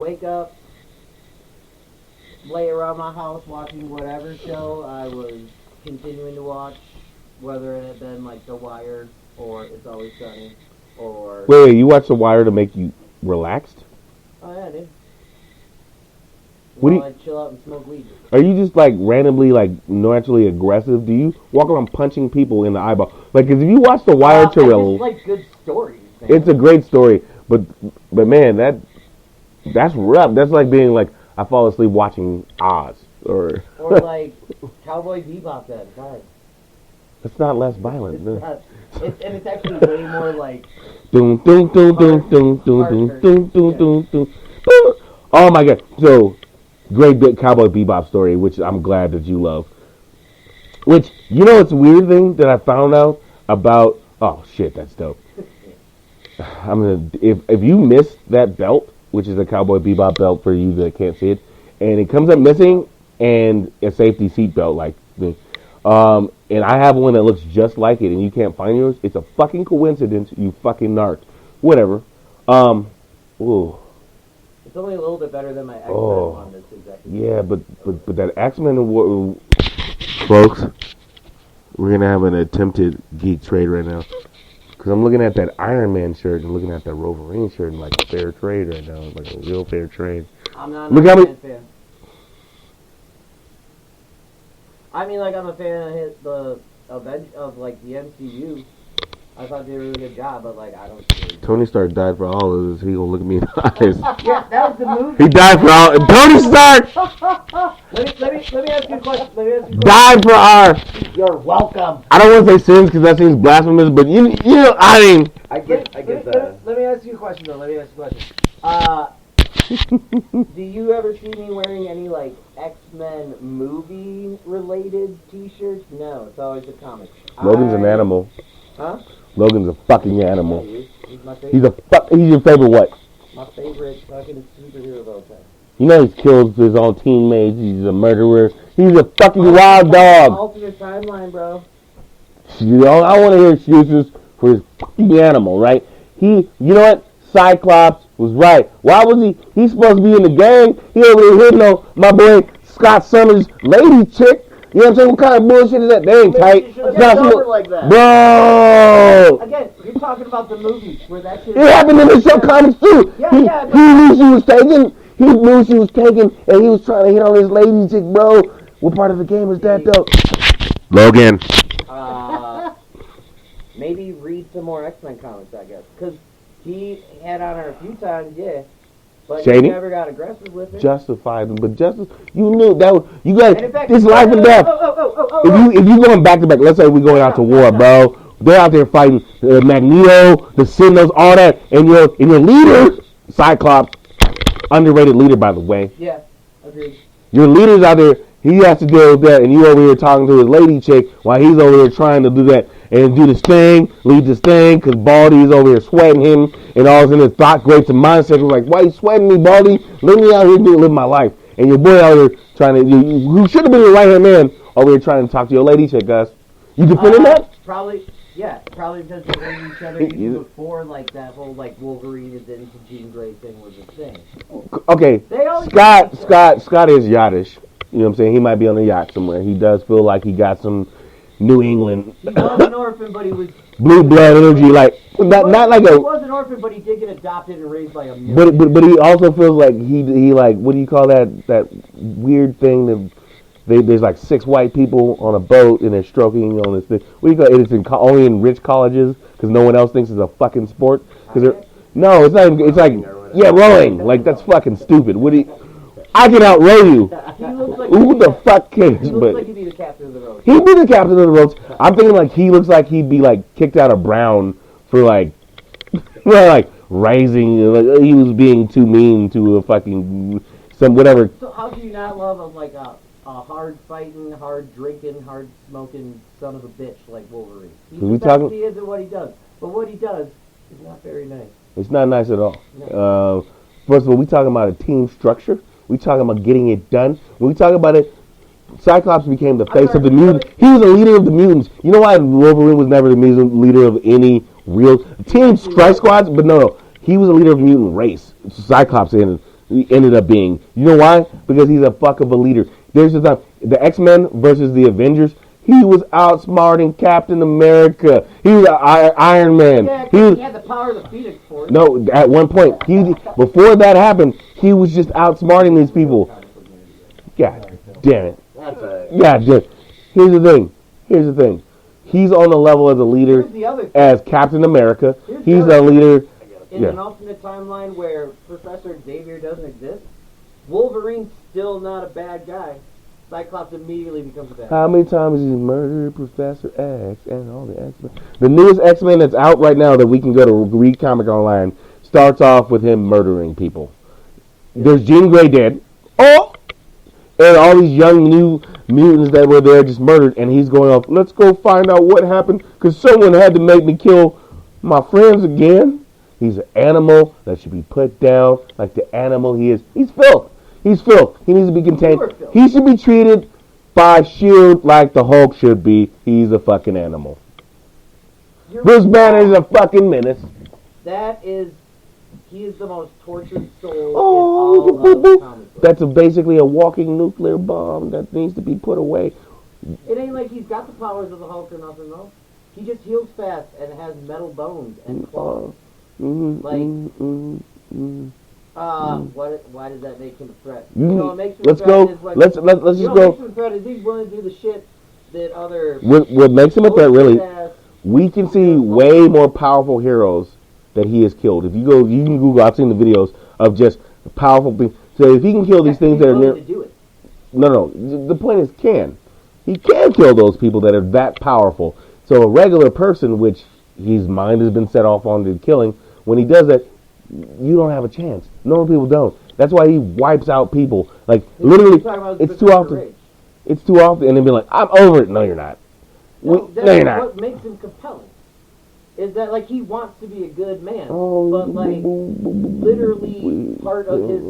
wake up, lay around my house watching whatever show I was continuing to watch, whether it had been like The Wire or It's Always Sunny or Wait, you watch The Wire to make you relaxed? oh yeah, dude. What do While you, I chill out and smoke weed. are you just like randomly like naturally aggressive? Do you walk around punching people in the eyeball? Like, 'cause if you watch The Wire I to just like good stories, man. it's a great story, but man, that's rough. That's like being like I fall asleep watching Oz or or like Cowboy Bebop. Then God, it's not less violent. it's No. not. And it's actually way more like Dun, dun, dun, dun, dun, dun, dun, dun, dun, dun, dun. Oh my god! So great big Cowboy Bebop story, which I'm glad that you love. Which it's a weird thing that I found out about. Oh shit, that's dope. I'm gonna if you miss that belt, which is a Cowboy Bebop belt for you that can't see it, and it comes up missing, and a safety seat belt like the, and I have one that looks just like it, and you can't find yours. It's a fucking coincidence, you fucking narc. Whatever. Ooh. it's only a little bit better than my X-Men Oh. one. That's exactly. Yeah, but that X-Men folks, we're gonna have an attempted geek trade right now. Cause I'm looking at that Iron Man shirt and looking at that Wolverine shirt and like a fair trade right now, like a real fair trade. I'm not Look an how Iron many- Man fan. I mean, like I'm a fan of like the MCU. I thought they did a really good job, but like I don't. Really Tony Stark died for all of this. He gonna look at me in the eyes. yeah, that was the movie. He died for all. Tony Stark Let me ask you a question. Let me ask you a question. died for our. You're welcome. I don't want to say sins because that seems blasphemous, but I mean. I get that. Let me ask you a question though. Let me ask you a question. Do you ever see me wearing any like X-Men movie related T-shirts? No, it's always a comic. Logan's an animal. Huh? Logan's a fucking animal. Yeah, he's my favorite. He's your favorite what? My favorite fucking superhero of all time. You know he's killed his own teammates. He's a murderer. He's a fucking wild dog. Alternate timeline, bro. I want to hear excuses for his fucking animal, right? You know what? Cyclops was right. Why was he? He's supposed to be in the gang. He over here hitting on my boy Scott Summers' lady chick. You know what I'm saying? What kind of bullshit is that? They ain't tight. It's not over like that. Bro! Again, you're talking about the movies where that shit. It happened in the show comics too. Yeah, he, yeah, he knew she was taken. He knew she was taken, and he was trying to hit on his lady chick, bro. What part of the game is that, though? Logan. Maybe read some more X-Men comics, I guess, because he had on her a few times, yeah. But Shady? he never got aggressive with her. Justified, but justice. You knew that. You And in got fact, this life and death. If you going back to back, let's say we going out to war, bro. They're out there fighting Magneto, the Sentinels, all that, and your leader, Cyclops, underrated leader by the way. Yeah, agreed. Your leader's out there. He has to deal with that, and you over here talking to his lady chick while he's over here trying to do that and do this thing, lead this thing, because Baldy's over here sweating him, and all in his thought grapes and mindset was like, why you sweating me, Baldy? Let me out here live my life. And your boy out here trying to, you should have been your right-hand man over here trying to talk to your lady chick, guys. You defending that? Probably because they were each other even before like that whole like Wolverine is into Jean Grey thing was a thing. Okay, They always Scott is yachtish. You know what I'm saying? He might be on a yacht somewhere. He does feel like he got some New England He was an orphan, but he was blue blood energy, like not like he a. was an orphan, but he did get adopted and raised by a million. But he also feels like he like, what do you call that weird thing that there's like 6 white people on a boat and they're stroking on this thing. What do you call it? It's only in rich colleges because no one else thinks it's a fucking sport. No, it's not. It's like rowing. Like that's fucking stupid. What do you? I can outrow you. He looks like Who the fuck cares? He looks But like he'd be the captain of the road. he'd be the captain of the ropes. I'm thinking like he looks like he'd be like kicked out of Brown for like, like raising. Like he was being too mean to a fucking some whatever. So how do you not love a hard fighting, hard drinking, hard smoking son of a bitch like Wolverine? He's We the talking- best he is at what he does, but what he does is not very nice. It's not nice at all. No. First of all, we talking about a team structure. We talking about getting it done. When we talk about it, Cyclops became the face of the mutants. He was a leader of the mutants. You know why Wolverine was never the leader of any real team strike squads? But no, he was a leader of the mutant race. Cyclops and he ended up being. You know why? Because he's a fuck of a leader. There's the time the X-Men versus the Avengers. He was outsmarting Captain America. He was Iron Man. Yeah, he had the power of the Phoenix Force. No, at one point, before that happened, he was just outsmarting these people. God damn it. God damn it. Here's the thing. He's on the level as a leader as Captain America. He's a leader. In an alternate timeline where Professor Xavier doesn't exist, Wolverine's still not a bad guy. Cyclops immediately becomes a bad guy. How many times has he murdered Professor X and all the X-Men? The newest X-Men that's out right now that we can go to read comic online starts off with him murdering people. There's Jean Grey dead. Oh! And all these young new mutants that were there just murdered, and he's going off, let's go find out what happened, because someone had to make me kill my friends again. He's an animal that should be put down like the animal he is. He's filth. He's filth. He needs to be contained. He should be treated by S.H.I.E.L.D. like the Hulk should be. He's a fucking animal. Bruce Banner is a fucking menace. He is the most tortured soul in all of comic books. That's basically a walking nuclear bomb that needs to be put away. It ain't like he's got the powers of the Hulk or nothing, though. He just heals fast and has metal bones and claws. Why does that make him a threat? What makes him let's a go. threat is like, let's just go. What makes him a threat is he's willing to do the shit that other. What makes him a threat, really? We can see way more powerful heroes that he has killed. If you go, you can Google. I've seen the videos of just powerful things. So if he can kill these things that are near. No. The point is, he can kill those people that are that powerful. So a regular person, which his mind has been set off on to killing, when he does that, you don't have a chance. Normal people don't. That's why he wipes out people. Like, literally, it's too often. It's too often, and then be like, I'm over it. No, you're not. No, you're not. What makes him compelling is that, like, he wants to be a good man, but, like, literally part of his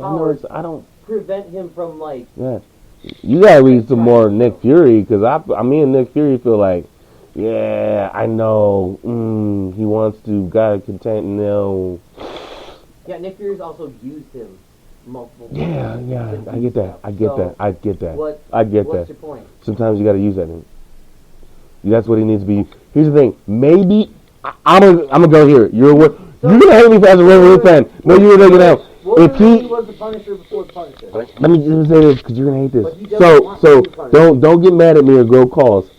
powers prevent him from, like... Yeah. You gotta read some more Nick Fury, because me and Nick Fury feel like, yeah, I know. He wants to, gotta content, no. Yeah, Nick Fury's also used him multiple times. Yeah, I get that. I get that. What's your point? Sometimes you gotta use that. That's what he needs to be. Here's the thing. Maybe, I'm gonna go here. You're gonna hate me as a Wolverine fan. No, you're gonna get out. If he was the Punisher before the Punisher. Let me just say this, because you're gonna hate this. So don't get mad at me or go calls.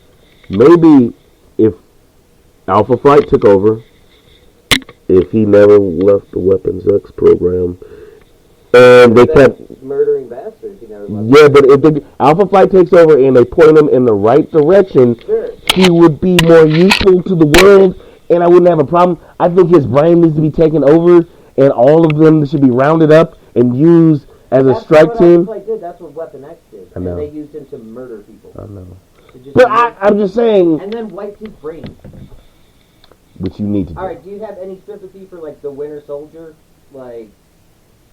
Maybe if Alpha Flight took over, if he never left the Weapons X program, and they kept murdering bastards, he never left. Yeah, but if Alpha Flight takes over and they point him in the right direction, he would be more useful to the world, and I wouldn't have a problem. I think his brain needs to be taken over, and all of them should be rounded up and used as a strike team. That's what Weapon X did. I know. And they used him to murder people. I know. But I'm just saying. And then wiped his brain. Which you need to do. Alright, do you have any sympathy for, like, the Winter Soldier? Like,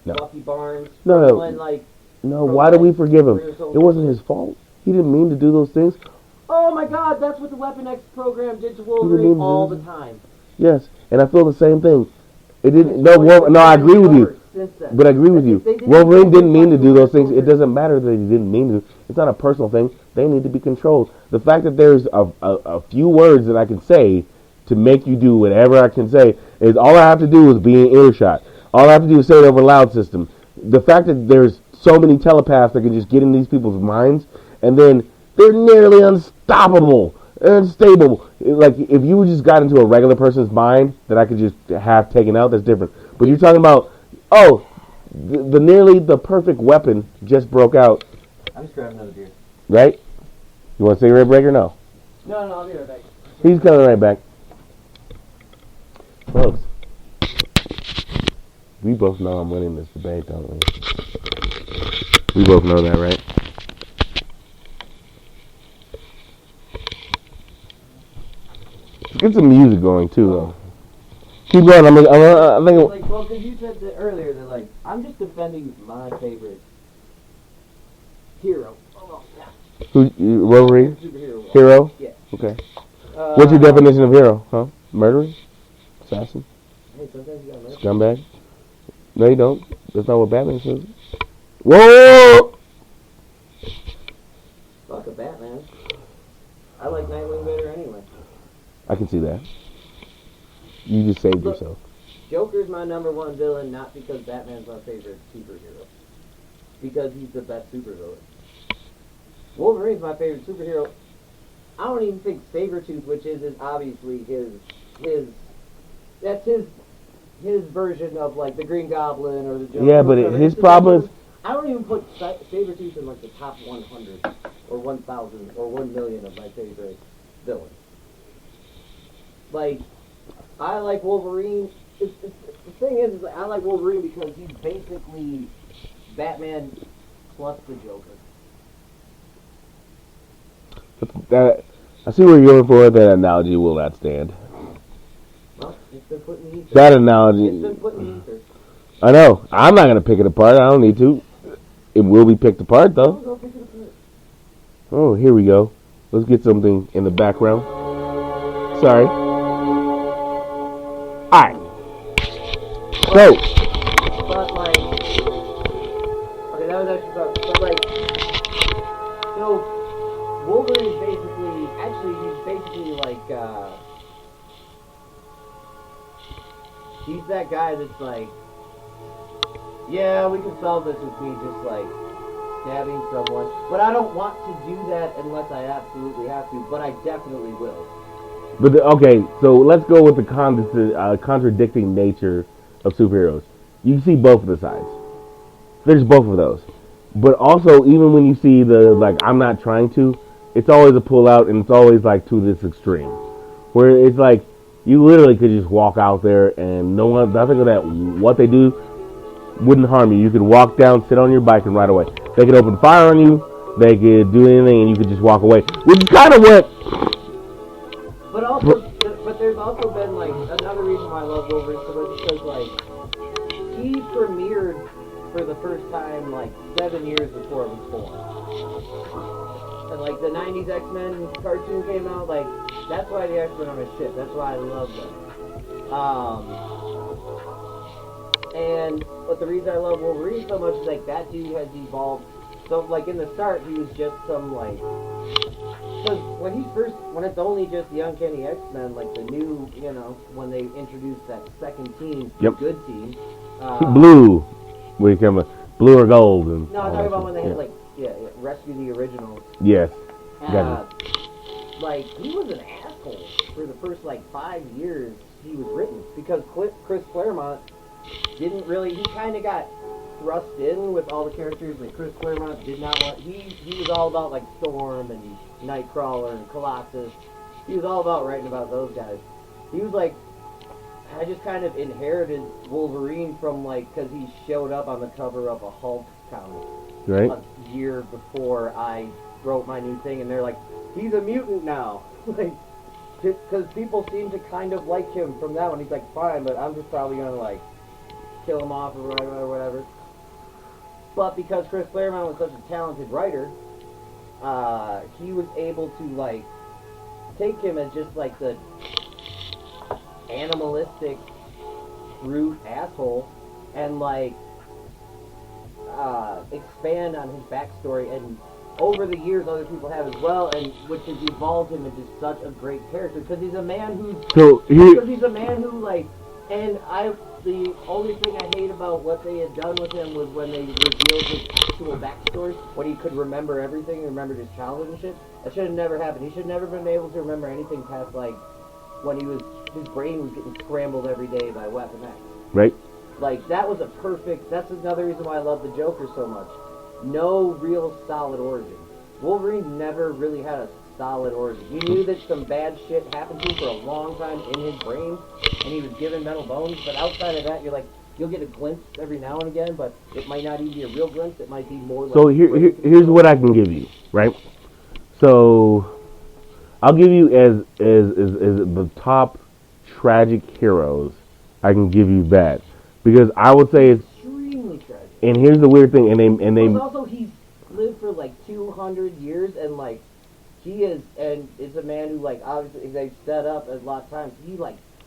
no. Bucky Barnes? No. No, why do we forgive him? It wasn't his fault. He didn't mean to do those things. Oh my god, that's what the Weapon X program did to Wolverine all the time. Yes, and I feel the same thing. It didn't. No, I agree with you. But I agree with you. Wolverine didn't mean to do those things. It doesn't matter that he didn't mean to. It's not a personal thing. They need to be controlled. The fact that there's a few words that I can say to make you do whatever I can say is all I have to do is be in earshot. All I have to do is say it over a loud system. The fact that there's so many telepaths that can just get in these people's minds, and then they're nearly unstoppable. Unstable. Like, if you just got into a regular person's mind that I could just have taken out, that's different. But you're talking about, the nearly the perfect weapon just broke out. I'm just grabbing another beer. Right? You want a cigarette break or no? No, I'll be right back. He's coming right back. Folks, we both know I'm winning this debate, don't we? We both know that, right? Get some music going too, though. Keep going. I think. Well, because you said that earlier that, like, I'm just defending my favorite hero. Who? Wolverine? Superhero. Hero? Yeah. Okay. What's your definition of hero? Huh? Murderer? Assassin? Hey, sometimes you gotta murder. Scumbag? No, you don't. That's not what Batman says. Whoa! Fuck a Batman. I like Nightwing better anyway. I can see that. You just saved yourself. Joker's my number one villain, not because Batman's my favorite superhero. Because he's the best supervillain. Wolverine's my favorite superhero. I don't even think Sabretooth, which is obviously that's his version of like the Green Goblin or the Joker. Yeah, but his problem is I don't even put Sabretooth in like the top 100 or 1,000 or 1 million of my favorite villains. Like, I like Wolverine. The thing is, I like Wolverine because he's basically Batman plus the Joker. that. I see where you're going for. That analogy will not stand. Well, it's been put in the ether. That analogy. It's been put in the ether. I know. I'm not going to pick it apart. I don't need to. It will be picked apart, though. Go pick it apart. Oh, here we go. Let's get something in the background. Sorry. Alright. So. But, like... Okay, that was actually fun. But, like... So, Wolverine is basically... Actually, he's basically, like, he's that guy that's like... Yeah, we can solve this with me just, like... stabbing someone, but I don't want to do that unless I absolutely have to, but I definitely will. But okay, so let's go with the contradicting nature of superheroes. You see both of the sides. There's both of those. But also, even when you see the, like, I'm not trying to, it's always a pull out, and it's always, like, to this extreme. Where it's like, you literally could just walk out there, and nothing of that, what they do wouldn't harm you. You could walk down, sit on your bike, and ride away. They could open fire on you, they could do anything, and you could just walk away. Which is kind of what... But there's also been, like, another reason why I love Wolverine so much is because, like, he premiered for the first time, like, 7 years before it was born. And, like, the 90s X-Men cartoon came out, like, that's why the X-Men are my shit. That's why I love them. But the reason I love Wolverine so much is, like, that dude has evolved. So, like, in the start, he was just some, like... Because when it's only just the Uncanny X-Men, like, the new, you know, when they introduced that second team, the good team... Blue. We come blue or gold. And no, I'm talking about when they had, like, Rescue the Originals. Yes. Like, he was an asshole for the first, like, 5 years he was written. Because Chris Claremont didn't really... He kind of got thrust in with all the characters that Chris Claremont did not want. He was all about, like, Storm and Nightcrawler and Colossus. He was all about writing about those guys. He was like... I just kind of inherited Wolverine from, like... Because he showed up on the cover of a Hulk comic. Right. A year before I wrote my new thing. And they're like, he's a mutant now. Like... Because people seem to kind of like him from that one. He's like, fine, but I'm just probably going to, like... kill him off or whatever. But because Chris Claremont was such a talented writer, he was able to, like, take him as just, like, the animalistic brute asshole and, like, expand on his backstory. And over the years, other people have as well, and which has evolved him into such a great character. Because he's a man who, like, and the only thing I hate about what they had done with him was when they revealed his actual backstory, when he could remember everything, and remembered his childhood and shit. That should have never happened. He should have never been able to remember anything past, like, when his brain was getting scrambled every day by Weapon X. Right. Like, that's another reason why I love the Joker so much. No real solid origin. Wolverine never really had a solid origin. You knew that some bad shit happened to him for a long time in his brain, and he was given metal bones, but outside of that, you're like, you'll get a glimpse every now and again, but it might not even be a real glimpse, it might be more like... So here's what I can give you, right? So, I'll give you as the top tragic heroes, I can give you that. Because I would say it's... extremely tragic. And here's the weird thing, and they... But also, he's lived for, like, 200 years, and, like, he is a man who, like, obviously, they've set up a lot of times,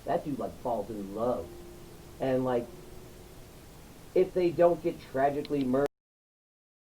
that dude, like, falls in love. And, like, if they don't get tragically murdered.